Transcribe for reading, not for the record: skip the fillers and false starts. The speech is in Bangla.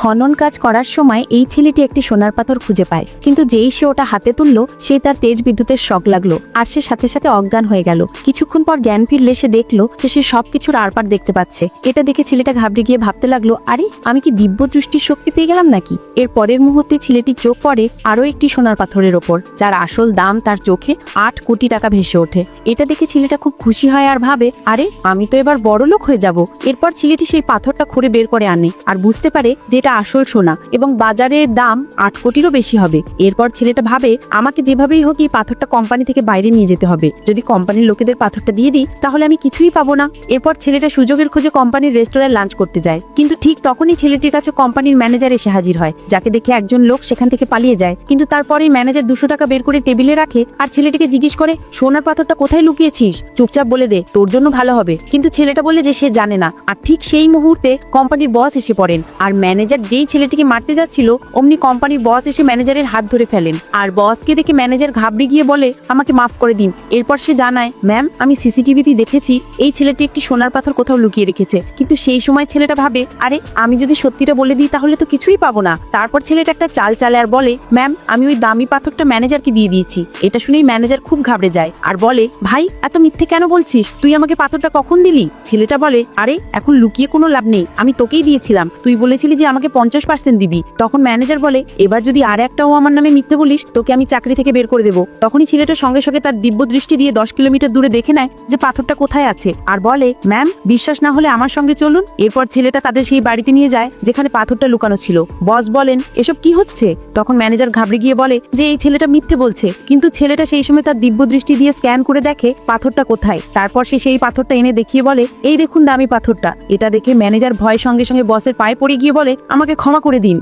খনন কাজ করার সময় এই ছেলেটি একটি সোনার পাথর খুঁজে পায়, কিন্তু যেই সে ওটা হাতে তুলল সেই তার তেজ বিদ্যুতের শক লাগলো আর সে সাথে সাথে অজ্ঞান হয়ে গেল। কিছুক্ষণ পর জ্ঞান ফিরলে সে দেখলো যে সে সবকিছুর আরপার দেখতে পাচ্ছে। এটা দেখে ছেলেটা ঘাবড়ে গিয়ে ভাবতে লাগলো, আরে আমি কি দিব্য দৃষ্টির শক্তি পেয়ে গেলাম নাকি? এর পরের মুহূর্তে ছেলেটির চোখ পড়ে আরো একটি সোনার পাথরের ওপর, যার আসল দাম তার চোখে 8 কোটি টাকা ভেসে ওঠে। এটা দেখে ছেলেটা খুব খুশি হয় আর ভাবে, আরে আমি তো এবার বড় লোক হয়ে যাব। এরপর ছেলেটি সেই পাথরটা খুঁড়ে বের করে আনে আর বুঝতে পারে যে এটা আসল সোনা এবং বাজারের দাম 8 কোটিরও বেশি হবে। এরপর ছেলেটা ভাবে, আমাকে যেভাবেই হোক এই পাথরটা কোম্পানি থেকে বাইরে নিয়ে যেতে হবে। যদি কোম্পানির লোকেদের পাথরটা দিয়ে দিই তাহলে আমি কিছুই পাবো না। এরপর ছেলেটা সুযোগের খোঁজে কোম্পানির রেস্টুরেন্টে লাঞ্চ করতে যায়, কিন্তু ঠিক তখনই ছেলেটির কাছে কোম্পানির ম্যানেজার এসে হাজির হয়, যাকে দেখে একজন লোক সেখান থেকে পালিয়ে যায়। কিন্তু তারপরেই ম্যানেজার 200 টাকা বের করে টেবিলে রাখে আর ছেলেটিকে জিজ্ঞেস করে, সোনার পাথরটা কোথায় লুকিয়েছিস? চুপচাপ বলে দে, তোর জন্য ভালো হবে। কিন্তু ছেলেটা বলে যে সে জানে না। আর ঠিক সেই মুহূর্তে কোম্পানির বস এসে পড়েন আর ম্যানেজার যেই ছেলেটিকে মারতে যাচ্ছিল অমনি কোম্পানির বস এসে ম্যানেজারের হাত ধরে ফেলেন। আর বসকে দেখে ম্যানেজার ঘাবড়ে গিয়ে বলে, আমাকে মাফ করে দিন। এরপর সে জানায়, ম্যাম আমি সিসিটিভিতে দেখেছি এই ছেলেটি একটি সোনার পাথর কোথাও লুকিয়ে রেখেছে। কিন্তু সেই সময় ছেলেটা ভাবে, আরে আমি যদি সত্যিটা বলে দিই তাহলে তো কিছুই পাবো না। তারপর ছেলেটা একটা চাল চালে আর বলে, ম্যাম আমি ওই দামি পাথরটা ম্যানেজারকে দিয়ে দিয়েছি। এটা শুনেই ম্যানেজার খুব ঘাবড়ে যায় আর বলে, ভাই এত মিথ্যে কেন বলছিস? তুই আমাকে পাথরটা কখন দিলি? ছেলেটা বলে, আরে এখন লুকিয়ে কোনো লাভ নেই, আমি তোকেই দিয়েছিলাম। তুই বলেছিলি যে আমাকে 50% দিবি। তখন ম্যানেজার বলে, এবার যদি আর একটাও আমার নামে মিথ্যে বলিস তোকে আমি চাকরি থেকে বের করে দেবো। তখনই ছেলেটা সঙ্গে সঙ্গে তার দিব্য দৃষ্টি দিয়ে 10 কিলোমিটার দূরে দেখে নেয় যে পাথরটা কোথায় আছে আর বলে, ম্যাম বিশ্বাস না হলে আমার সঙ্গে চলুন। এরপর ছেলেটা তাদের সেই বাড়িতে নিয়ে যায় যেখানে পাথরটা লুকানো ছিল। বস বলেন, এসব কি হচ্ছে? তখন ম্যানেজার ঘাবড়ে গিয়ে বলে যে এই ছেলেটা মিথ্যে বলছে। কিন্তু ছেলেটা সেই সময় তার দিব্য দৃষ্টি দিয়ে স্ক্যান করে দেখে পাথরটা কোথায়। তারপর সে সেই পাথরটা এনে দেখিয়ে বলে, এই দেখুন দামি পাথরটা। এটা দেখে ম্যানেজার ভয় সঙ্গে সঙ্গে বসের পায়ে পড়ে গিয়ে বলে, আমাকে ক্ষমা করে দিন।